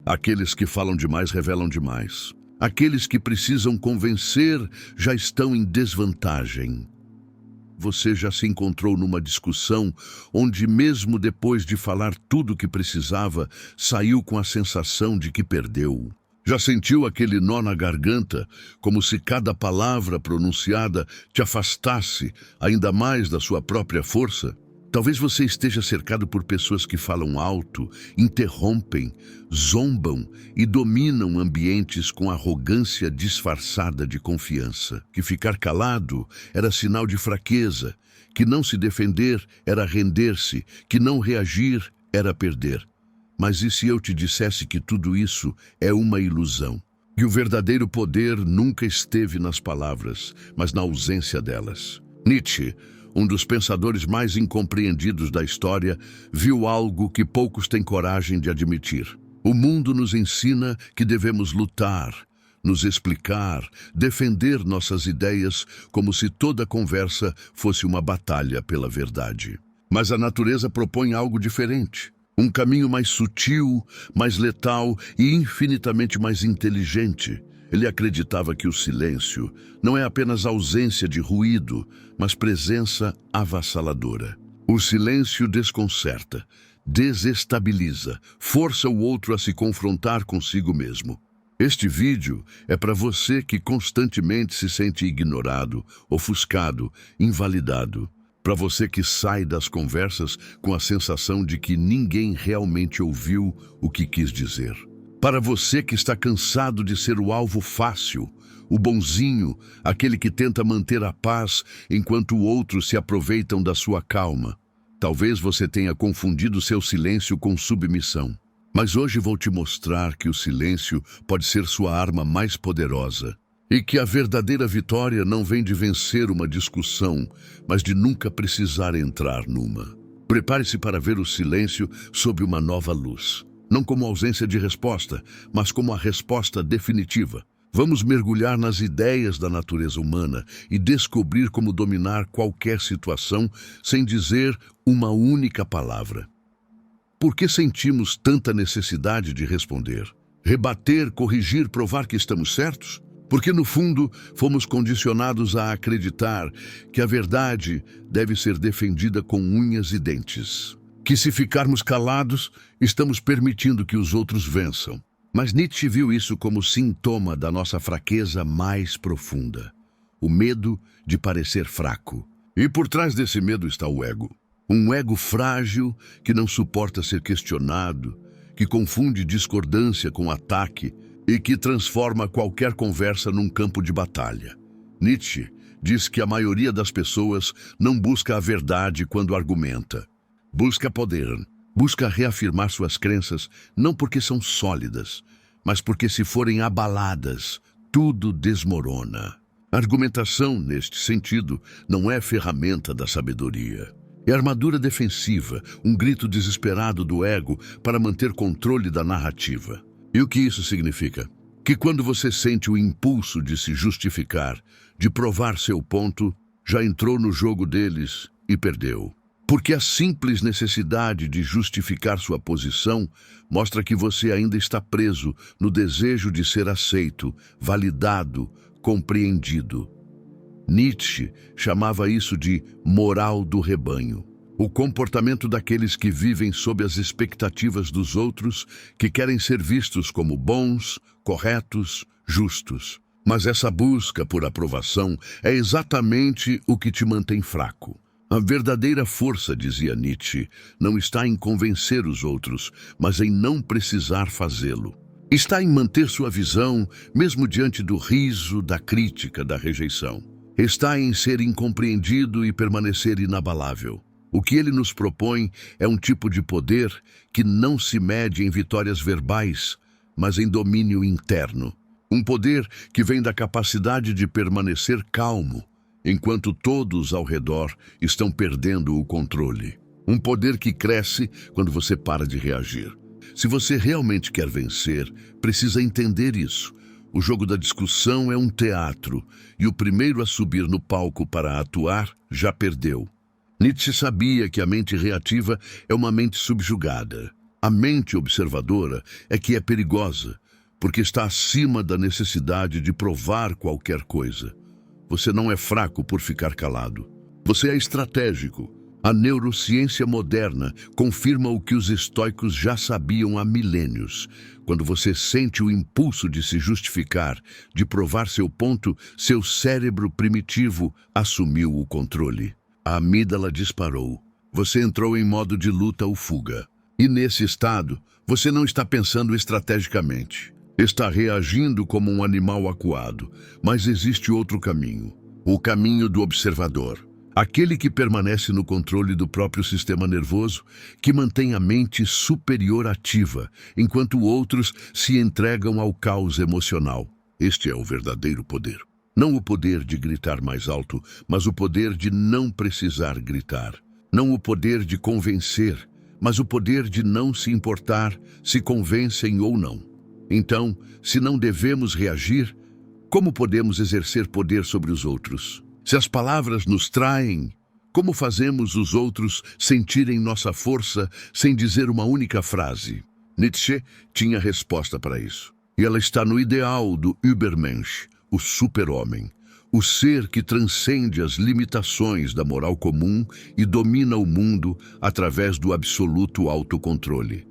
Aqueles que falam demais revelam demais. Aqueles que precisam convencer já estão em desvantagem. Você já se encontrou numa discussão onde, mesmo depois de falar tudo o que precisava, saiu com a sensação de que perdeu? Já sentiu aquele nó na garganta, como se cada palavra pronunciada te afastasse ainda mais da sua própria força? Talvez você esteja cercado por pessoas que falam alto, interrompem, zombam e dominam ambientes com arrogância disfarçada de confiança. Que ficar calado era sinal de fraqueza, que não se defender era render-se, que não reagir era perder. Mas e se eu te dissesse que tudo isso é uma ilusão? Que o verdadeiro poder nunca esteve nas palavras, mas na ausência delas. Nietzsche, um dos pensadores mais incompreendidos da história, viu algo que poucos têm coragem de admitir. O mundo nos ensina que devemos lutar, nos explicar, defender nossas ideias como se toda conversa fosse uma batalha pela verdade. Mas a natureza propõe algo diferente. Um caminho mais sutil, mais letal e infinitamente mais inteligente. Ele acreditava que o silêncio não é apenas ausência de ruído, mas presença avassaladora. O silêncio desconcerta, desestabiliza, força o outro a se confrontar consigo mesmo. Este vídeo é para você que constantemente se sente ignorado, ofuscado, invalidado. Para você que sai das conversas com a sensação de que ninguém realmente ouviu o que quis dizer. Para você que está cansado de ser o alvo fácil, o bonzinho, aquele que tenta manter a paz enquanto outros se aproveitam da sua calma. Talvez você tenha confundido seu silêncio com submissão. Mas hoje vou te mostrar que o silêncio pode ser sua arma mais poderosa. E que a verdadeira vitória não vem de vencer uma discussão, mas de nunca precisar entrar numa. Prepare-se para ver o silêncio sob uma nova luz. Não como ausência de resposta, mas como a resposta definitiva. Vamos mergulhar nas ideias da natureza humana e descobrir como dominar qualquer situação sem dizer uma única palavra. Por que sentimos tanta necessidade de responder? Rebater, corrigir, provar que estamos certos? Porque, no fundo, fomos condicionados a acreditar que a verdade deve ser defendida com unhas e dentes. Que se ficarmos calados, estamos permitindo que os outros vençam. Mas Nietzsche viu isso como sintoma da nossa fraqueza mais profunda. O medo de parecer fraco. E por trás desse medo está o ego. Um ego frágil que não suporta ser questionado, que confunde discordância com ataque e que transforma qualquer conversa num campo de batalha. Nietzsche diz que a maioria das pessoas não busca a verdade quando argumenta. Busca poder, busca reafirmar suas crenças não porque são sólidas, mas porque se forem abaladas, tudo desmorona. A argumentação, neste sentido, não é ferramenta da sabedoria. É armadura defensiva, um grito desesperado do ego para manter controle da narrativa. E o que isso significa? Que quando você sente o impulso de se justificar, de provar seu ponto, já entrou no jogo deles e perdeu. Porque a simples necessidade de justificar sua posição mostra que você ainda está preso no desejo de ser aceito, validado, compreendido. Nietzsche chamava isso de moral do rebanho. O comportamento daqueles que vivem sob as expectativas dos outros, que querem ser vistos como bons, corretos, justos. Mas essa busca por aprovação é exatamente o que te mantém fraco. A verdadeira força, dizia Nietzsche, não está em convencer os outros, mas em não precisar fazê-lo. Está em manter sua visão, mesmo diante do riso, da crítica, da rejeição. Está em ser incompreendido e permanecer inabalável. O que ele nos propõe é um tipo de poder que não se mede em vitórias verbais, mas em domínio interno. Um poder que vem da capacidade de permanecer calmo, enquanto todos ao redor estão perdendo o controle. Um poder que cresce quando você para de reagir. Se você realmente quer vencer, precisa entender isso. O jogo da discussão é um teatro, e o primeiro a subir no palco para atuar já perdeu. Nietzsche sabia que a mente reativa é uma mente subjugada. A mente observadora é que é perigosa, porque está acima da necessidade de provar qualquer coisa. Você não é fraco por ficar calado. Você é estratégico. A neurociência moderna confirma o que os estoicos já sabiam há milênios. Quando você sente o impulso de se justificar, de provar seu ponto, seu cérebro primitivo assumiu o controle. A amígdala disparou. Você entrou em modo de luta ou fuga. E nesse estado, você não está pensando estrategicamente. Está reagindo como um animal acuado. Mas existe outro caminho. O caminho do observador. Aquele que permanece no controle do próprio sistema nervoso, que mantém a mente superior ativa, enquanto outros se entregam ao caos emocional. Este é o verdadeiro poder. Não o poder de gritar mais alto, mas o poder de não precisar gritar. Não o poder de convencer, mas o poder de não se importar se convencem ou não. Então, se não devemos reagir, como podemos exercer poder sobre os outros? Se as palavras nos traem, como fazemos os outros sentirem nossa força sem dizer uma única frase? Nietzsche tinha resposta para isso. E ela está no ideal do Übermensch, o super-homem, o ser que transcende as limitações da moral comum e domina o mundo através do absoluto autocontrole.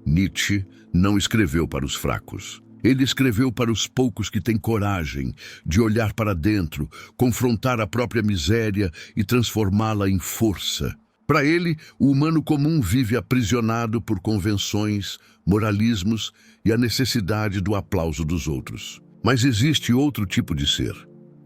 Nietzsche não escreveu para os fracos. Ele escreveu para os poucos que têm coragem de olhar para dentro, confrontar a própria miséria e transformá-la em força. Para ele, o humano comum vive aprisionado por convenções, moralismos e a necessidade do aplauso dos outros. Mas existe outro tipo de ser.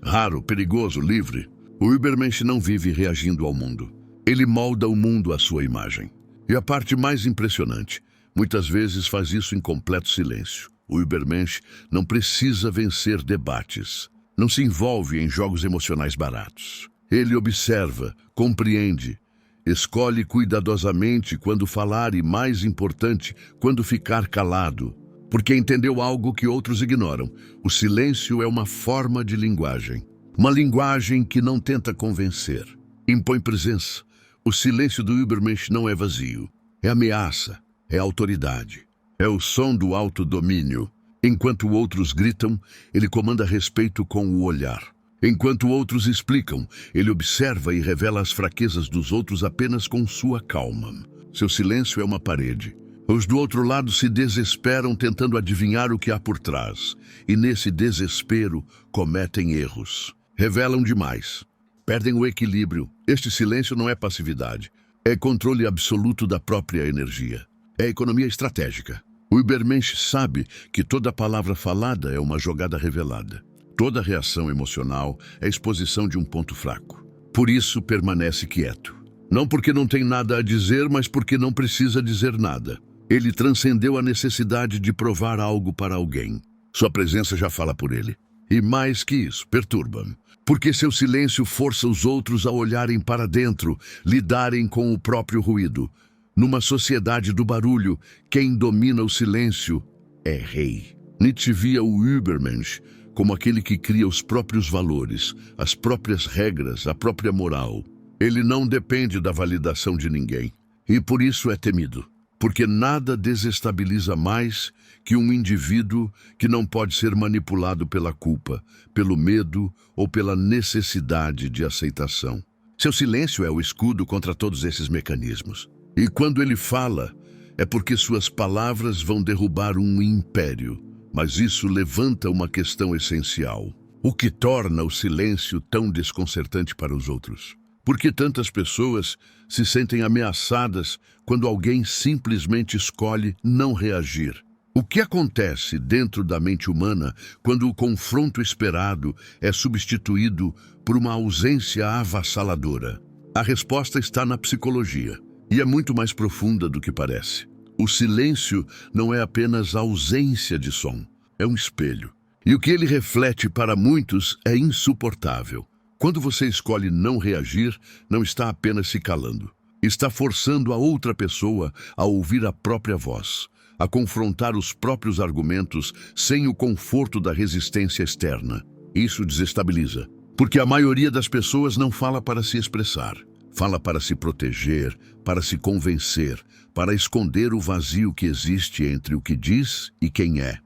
Raro, perigoso, livre. O Übermensch não vive reagindo ao mundo. Ele molda o mundo à sua imagem. E a parte mais impressionante, muitas vezes faz isso em completo silêncio. O Übermensch não precisa vencer debates. Não se envolve em jogos emocionais baratos. Ele observa, compreende, escolhe cuidadosamente quando falar e, mais importante, quando ficar calado. Porque entendeu algo que outros ignoram. O silêncio é uma forma de linguagem. Uma linguagem que não tenta convencer. Impõe presença. O silêncio do Übermensch não é vazio. É ameaça. É autoridade. É o som do autodomínio. Enquanto outros gritam, ele comanda respeito com o olhar. Enquanto outros explicam, ele observa e revela as fraquezas dos outros apenas com sua calma. Seu silêncio é uma parede. Os do outro lado se desesperam tentando adivinhar o que há por trás. E nesse desespero, cometem erros. Revelam demais. Perdem o equilíbrio. Este silêncio não é passividade. É controle absoluto da própria energia. É economia estratégica. O Übermensch sabe que toda palavra falada é uma jogada revelada. Toda reação emocional é exposição de um ponto fraco. Por isso permanece quieto. Não porque não tem nada a dizer, mas porque não precisa dizer nada. Ele transcendeu a necessidade de provar algo para alguém. Sua presença já fala por ele. E mais que isso, perturba. Porque seu silêncio força os outros a olharem para dentro, lidarem com o próprio ruído. Numa sociedade do barulho, quem domina o silêncio é rei. Nietzsche via o Übermensch como aquele que cria os próprios valores, as próprias regras, a própria moral. Ele não depende da validação de ninguém. E por isso é temido. Porque nada desestabiliza mais que um indivíduo que não pode ser manipulado pela culpa, pelo medo ou pela necessidade de aceitação. Seu silêncio é o escudo contra todos esses mecanismos. E quando ele fala, é porque suas palavras vão derrubar um império. Mas isso levanta uma questão essencial. O que torna o silêncio tão desconcertante para os outros? Por que tantas pessoas se sentem ameaçadas quando alguém simplesmente escolhe não reagir? O que acontece dentro da mente humana quando o confronto esperado é substituído por uma ausência avassaladora? A resposta está na psicologia. E é muito mais profunda do que parece. O silêncio não é apenas ausência de som, é um espelho. E o que ele reflete para muitos é insuportável. Quando você escolhe não reagir, não está apenas se calando. Está forçando a outra pessoa a ouvir a própria voz, a confrontar os próprios argumentos sem o conforto da resistência externa. Isso desestabiliza, porque a maioria das pessoas não fala para se expressar. Fala para se proteger, para se convencer, para esconder o vazio que existe entre o que diz e quem é.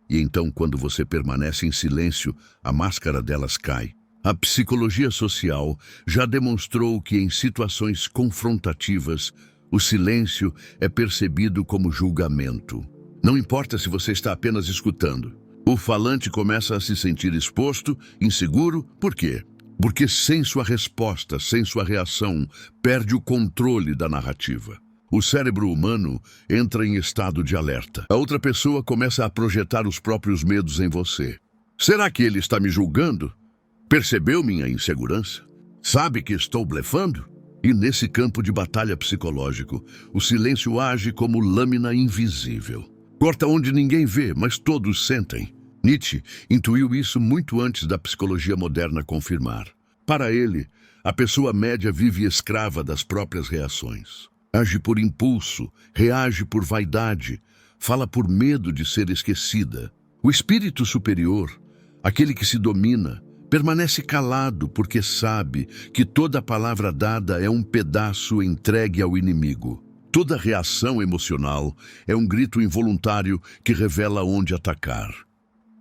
E então, quando você permanece em silêncio, a máscara delas cai. A psicologia social já demonstrou que em situações confrontativas, o silêncio é percebido como julgamento. Não importa se você está apenas escutando. O falante começa a se sentir exposto, inseguro. Por quê? Porque sem sua resposta, sem sua reação, perde o controle da narrativa. O cérebro humano entra em estado de alerta. A outra pessoa começa a projetar os próprios medos em você. Será que ele está me julgando? Percebeu minha insegurança? Sabe que estou blefando? E nesse campo de batalha psicológico, o silêncio age como lâmina invisível. Corta onde ninguém vê, mas todos sentem. Nietzsche intuiu isso muito antes da psicologia moderna confirmar. Para ele, a pessoa média vive escrava das próprias reações. Age por impulso, reage por vaidade, fala por medo de ser esquecida. O espírito superior, aquele que se domina, permanece calado porque sabe que toda palavra dada é um pedaço entregue ao inimigo. Toda reação emocional é um grito involuntário que revela onde atacar.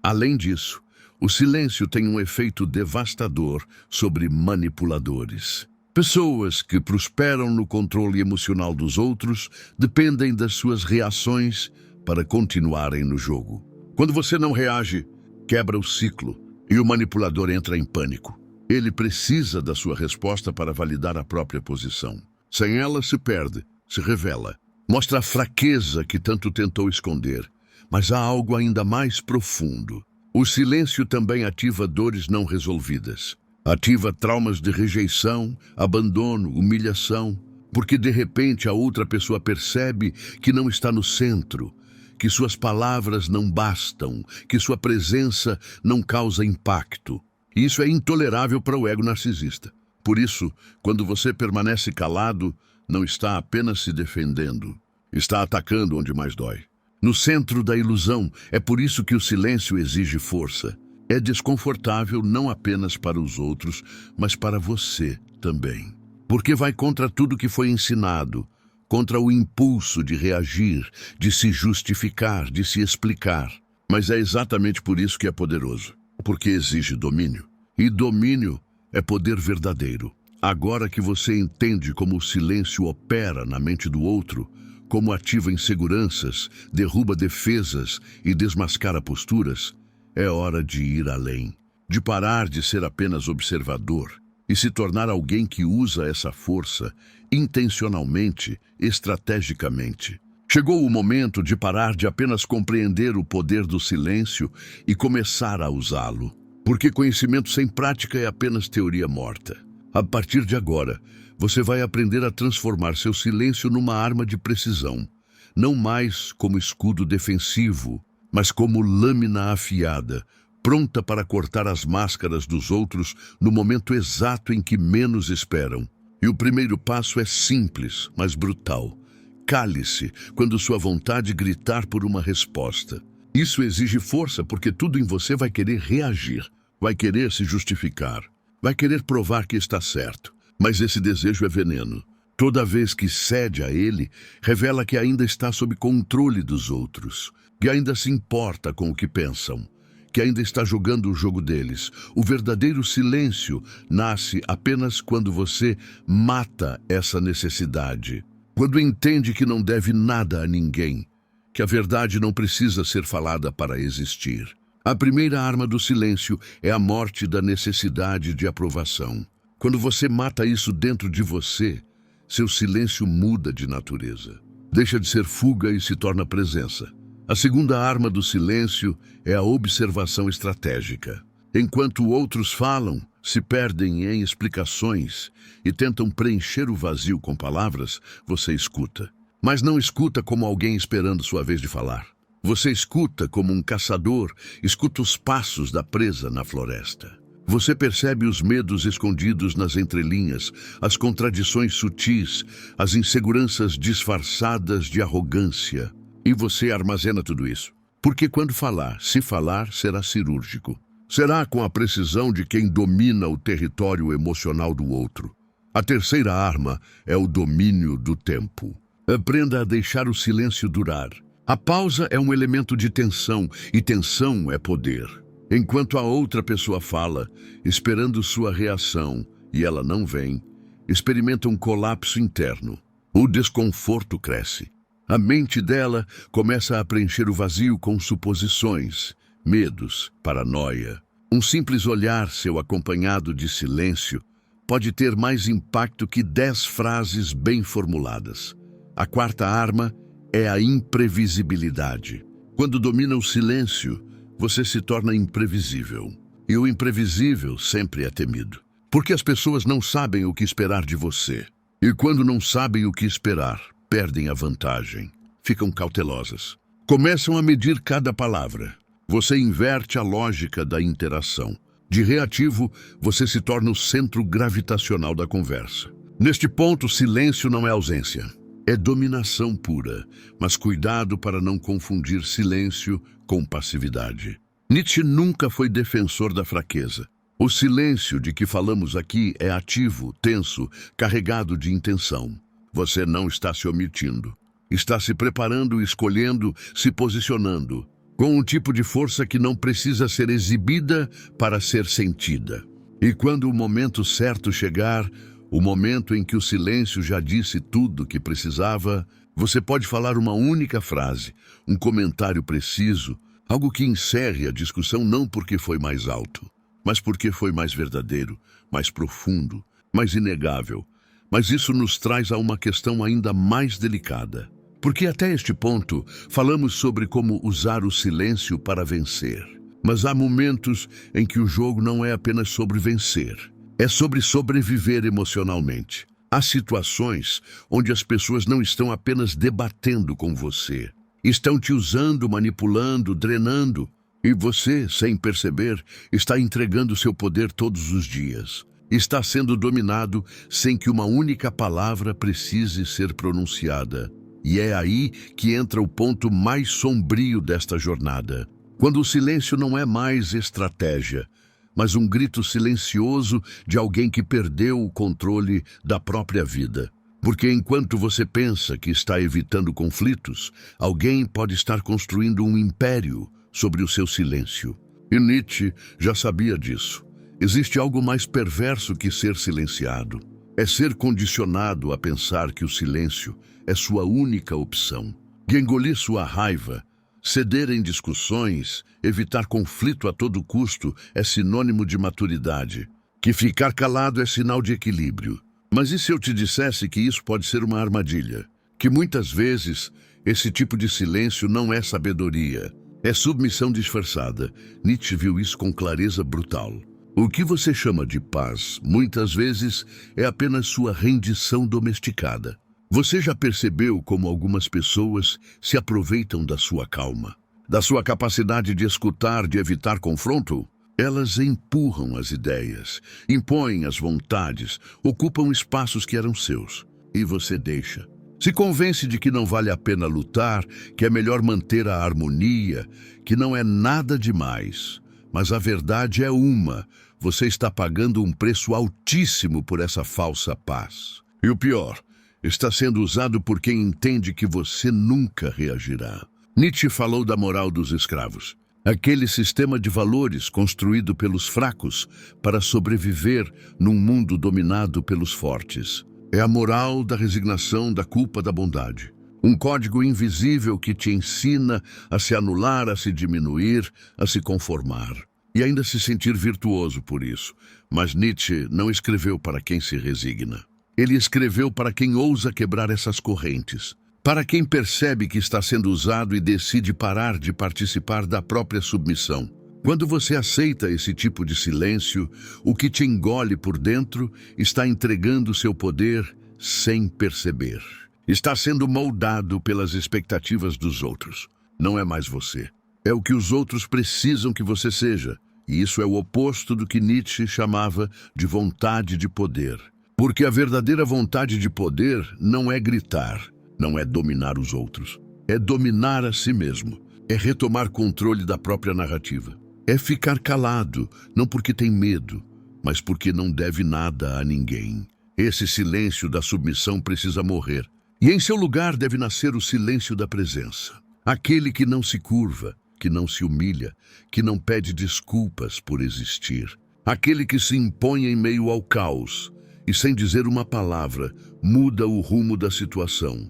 Além disso, o silêncio tem um efeito devastador sobre manipuladores. Pessoas que prosperam no controle emocional dos outros dependem das suas reações para continuarem no jogo. Quando você não reage, quebra o ciclo e o manipulador entra em pânico. Ele precisa da sua resposta para validar a própria posição. Sem ela, se perde, se revela. Mostra a fraqueza que tanto tentou esconder. Mas há algo ainda mais profundo. O silêncio também ativa dores não resolvidas. Ativa traumas de rejeição, abandono, humilhação, porque de repente a outra pessoa percebe que não está no centro, que suas palavras não bastam, que sua presença não causa impacto. E isso é intolerável para o ego narcisista. Por isso, quando você permanece calado, não está apenas se defendendo, está atacando onde mais dói. No centro da ilusão, é por isso que o silêncio exige força. É desconfortável não apenas para os outros, mas para você também. Porque vai contra tudo que foi ensinado, contra o impulso de reagir, de se justificar, de se explicar. Mas é exatamente por isso que é poderoso, porque exige domínio. E domínio é poder verdadeiro. Agora que você entende como o silêncio opera na mente do outro, como ativa inseguranças, derruba defesas e desmascara posturas, é hora de ir além, de parar de ser apenas observador e se tornar alguém que usa essa força intencionalmente, estrategicamente. Chegou o momento de parar de apenas compreender o poder do silêncio e começar a usá-lo, porque conhecimento sem prática é apenas teoria morta. A partir de agora, você vai aprender a transformar seu silêncio numa arma de precisão, não mais como escudo defensivo, mas como lâmina afiada, pronta para cortar as máscaras dos outros no momento exato em que menos esperam. E o primeiro passo é simples, mas brutal. Cale-se quando sua vontade gritar por uma resposta. Isso exige força porque tudo em você vai querer reagir, vai querer se justificar, vai querer provar que está certo. Mas esse desejo é veneno. Toda vez que cede a ele, revela que ainda está sob controle dos outros, que ainda se importa com o que pensam, que ainda está jogando o jogo deles. O verdadeiro silêncio nasce apenas quando você mata essa necessidade, quando entende que não deve nada a ninguém, que a verdade não precisa ser falada para existir. A primeira arma do silêncio é a morte da necessidade de aprovação. Quando você mata isso dentro de você, seu silêncio muda de natureza. Deixa de ser fuga e se torna presença. A segunda arma do silêncio é a observação estratégica. Enquanto outros falam, se perdem em explicações e tentam preencher o vazio com palavras, você escuta. Mas não escuta como alguém esperando sua vez de falar. Você escuta como um caçador escuta os passos da presa na floresta. Você percebe os medos escondidos nas entrelinhas, as contradições sutis, as inseguranças disfarçadas de arrogância. E você armazena tudo isso. Porque quando falar, se falar, será cirúrgico. Será com a precisão de quem domina o território emocional do outro. A terceira arma é o domínio do tempo. Aprenda a deixar o silêncio durar. A pausa é um elemento de tensão, e tensão é poder. Enquanto a outra pessoa fala, esperando sua reação, e ela não vem, experimenta um colapso interno. O desconforto cresce. A mente dela começa a preencher o vazio com suposições, medos, paranoia. Um simples olhar seu acompanhado de silêncio pode ter mais impacto que 10 frases bem formuladas. A quarta arma é a imprevisibilidade. Quando domina o silêncio, você se torna imprevisível. E o imprevisível sempre é temido, porque as pessoas não sabem o que esperar de você. E quando não sabem o que esperar, perdem a vantagem. Ficam cautelosas. Começam a medir cada palavra. Você inverte a lógica da interação. De reativo, você se torna o centro gravitacional da conversa. Neste ponto, silêncio não é ausência. É dominação pura, mas cuidado para não confundir silêncio com passividade. Nietzsche nunca foi defensor da fraqueza. O silêncio de que falamos aqui é ativo, tenso, carregado de intenção. Você não está se omitindo. Está se preparando, escolhendo, se posicionando, com um tipo de força que não precisa ser exibida para ser sentida. E quando o momento certo chegar, o momento em que o silêncio já disse tudo o que precisava, você pode falar uma única frase, um comentário preciso, algo que encerre a discussão não porque foi mais alto, mas porque foi mais verdadeiro, mais profundo, mais inegável. Mas isso nos traz a uma questão ainda mais delicada. Porque até este ponto, falamos sobre como usar o silêncio para vencer. Mas há momentos em que o jogo não é apenas sobre vencer. É sobre sobreviver emocionalmente. Há situações onde as pessoas não estão apenas debatendo com você. Estão te usando, manipulando, drenando. E você, sem perceber, está entregando seu poder todos os dias. Está sendo dominado sem que uma única palavra precise ser pronunciada. E é aí que entra o ponto mais sombrio desta jornada. Quando o silêncio não é mais estratégia, mas um grito silencioso de alguém que perdeu o controle da própria vida. Porque enquanto você pensa que está evitando conflitos, alguém pode estar construindo um império sobre o seu silêncio. E Nietzsche já sabia disso. Existe algo mais perverso que ser silenciado. É ser condicionado a pensar que o silêncio é sua única opção. De engolir sua raiva, ceder em discussões, evitar conflito a todo custo é sinônimo de maturidade. Que ficar calado é sinal de equilíbrio. Mas e se eu te dissesse que isso pode ser uma armadilha? Que muitas vezes esse tipo de silêncio não é sabedoria, é submissão disfarçada. Nietzsche viu isso com clareza brutal. O que você chama de paz, muitas vezes, é apenas sua rendição domesticada. Você já percebeu como algumas pessoas se aproveitam da sua calma, da sua capacidade de escutar, de evitar confronto? Elas empurram as ideias, impõem as vontades, ocupam espaços que eram seus. E você deixa. Se convence de que não vale a pena lutar, que é melhor manter a harmonia, que não é nada demais. Mas a verdade é uma: você está pagando um preço altíssimo por essa falsa paz. E o pior, está sendo usado por quem entende que você nunca reagirá. Nietzsche falou da moral dos escravos. Aquele sistema de valores construído pelos fracos para sobreviver num mundo dominado pelos fortes. É a moral da resignação, da culpa, da bondade. Um código invisível que te ensina a se anular, a se diminuir, a se conformar. E ainda se sentir virtuoso por isso. Mas Nietzsche não escreveu para quem se resigna. Ele escreveu para quem ousa quebrar essas correntes. Para quem percebe que está sendo usado e decide parar de participar da própria submissão. Quando você aceita esse tipo de silêncio, o que te engole por dentro está entregando seu poder sem perceber. Está sendo moldado pelas expectativas dos outros. Não é mais você. É o que os outros precisam que você seja. E isso é o oposto do que Nietzsche chamava de vontade de poder. Porque a verdadeira vontade de poder não é gritar, não é dominar os outros. É dominar a si mesmo. É retomar controle da própria narrativa. É ficar calado, não porque tem medo, mas porque não deve nada a ninguém. Esse silêncio da submissão precisa morrer. E em seu lugar deve nascer o silêncio da presença. Aquele que não se curva, que não se humilha, que não pede desculpas por existir. Aquele que se impõe em meio ao caos e, sem dizer uma palavra, muda o rumo da situação.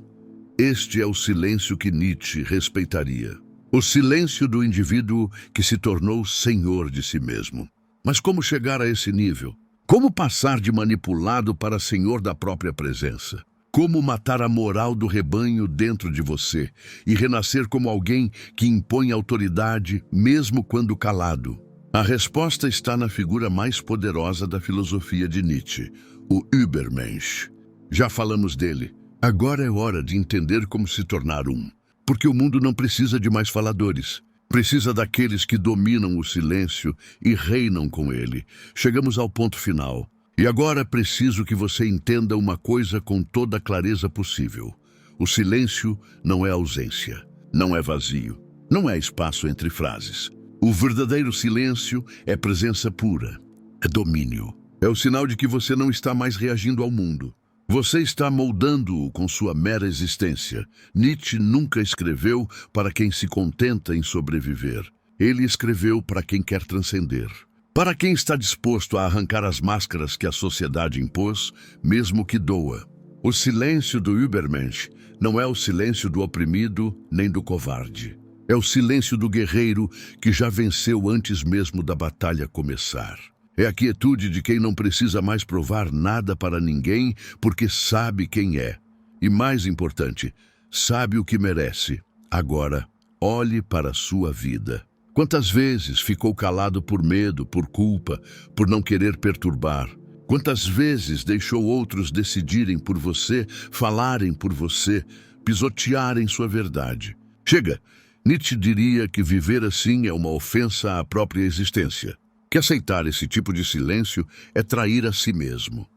Este é o silêncio que Nietzsche respeitaria. O silêncio do indivíduo que se tornou senhor de si mesmo. Mas como chegar a esse nível? Como passar de manipulado para senhor da própria presença? Como matar a moral do rebanho dentro de você e renascer como alguém que impõe autoridade mesmo quando calado? A resposta está na figura mais poderosa da filosofia de Nietzsche, o Übermensch. Já falamos dele. Agora é hora de entender como se tornar um. Porque o mundo não precisa de mais faladores. Precisa daqueles que dominam o silêncio e reinam com ele. Chegamos ao ponto final. E agora preciso que você entenda uma coisa com toda a clareza possível. O silêncio não é ausência, não é vazio, não é espaço entre frases. O verdadeiro silêncio é presença pura, é domínio. É o sinal de que você não está mais reagindo ao mundo. Você está moldando-o com sua mera existência. Nietzsche nunca escreveu para quem se contenta em sobreviver. Ele escreveu para quem quer transcender. Para quem está disposto a arrancar as máscaras que a sociedade impôs, mesmo que doa. O silêncio do Übermensch não é o silêncio do oprimido nem do covarde. É o silêncio do guerreiro que já venceu antes mesmo da batalha começar. É a quietude de quem não precisa mais provar nada para ninguém porque sabe quem é. E mais importante, sabe o que merece. Agora, olhe para a sua vida. Quantas vezes ficou calado por medo, por culpa, por não querer perturbar? Quantas vezes deixou outros decidirem por você, falarem por você, pisotearem sua verdade? Chega! Nietzsche diria que viver assim é uma ofensa à própria existência. Que aceitar esse tipo de silêncio é trair a si mesmo.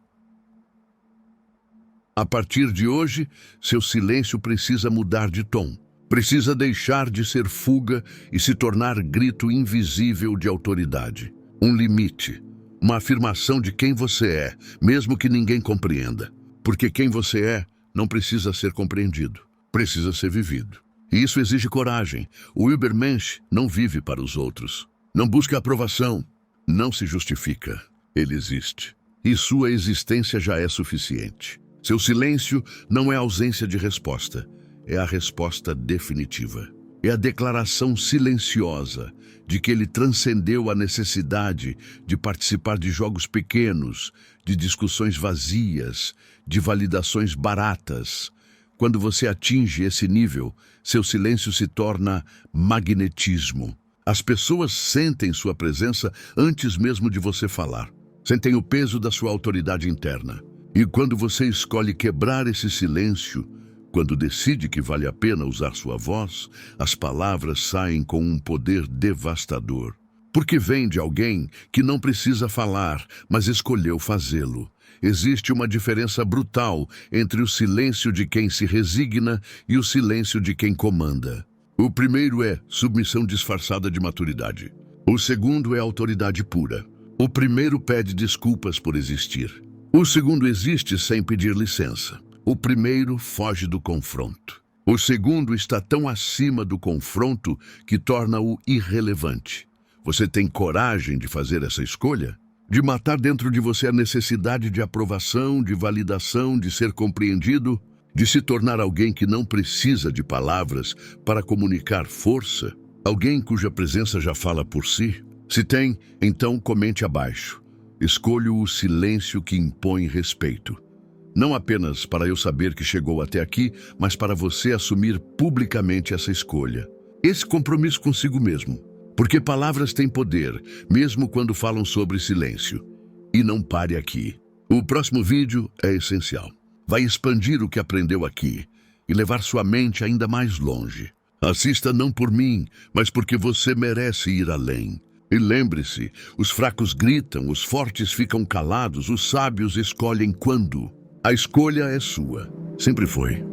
A partir de hoje, seu silêncio precisa mudar de tom. Precisa deixar de ser fuga e se tornar grito invisível de autoridade. Um limite, uma afirmação de quem você é, mesmo que ninguém compreenda. Porque quem você é não precisa ser compreendido, precisa ser vivido. E isso exige coragem. O Übermensch não vive para os outros. Não busca aprovação. Não se justifica. Ele existe. E sua existência já é suficiente. Seu silêncio não é ausência de resposta. É a resposta definitiva. É a declaração silenciosa de que ele transcendeu a necessidade de participar de jogos pequenos, de discussões vazias, de validações baratas. Quando você atinge esse nível, seu silêncio se torna magnetismo. As pessoas sentem sua presença antes mesmo de você falar. Sentem o peso da sua autoridade interna. E quando você escolhe quebrar esse silêncio, quando decide que vale a pena usar sua voz, as palavras saem com um poder devastador. Porque vem de alguém que não precisa falar, mas escolheu fazê-lo. Existe uma diferença brutal entre o silêncio de quem se resigna e o silêncio de quem comanda. O primeiro é submissão disfarçada de maturidade. O segundo é autoridade pura. O primeiro pede desculpas por existir. O segundo existe sem pedir licença. O primeiro foge do confronto. O segundo está tão acima do confronto que torna-o irrelevante. Você tem coragem de fazer essa escolha? De matar dentro de você a necessidade de aprovação, de validação, de ser compreendido? De se tornar alguém que não precisa de palavras para comunicar força? Alguém cuja presença já fala por si? Se tem, então comente abaixo. Escolho o silêncio que impõe respeito. Não apenas para eu saber que chegou até aqui, mas para você assumir publicamente essa escolha. Esse compromisso consigo mesmo. Porque palavras têm poder, mesmo quando falam sobre silêncio. E não pare aqui. O próximo vídeo é essencial. Vai expandir o que aprendeu aqui e levar sua mente ainda mais longe. Assista não por mim, mas porque você merece ir além. E lembre-se, os fracos gritam, os fortes ficam calados, os sábios escolhem quando. A escolha é sua. Sempre foi.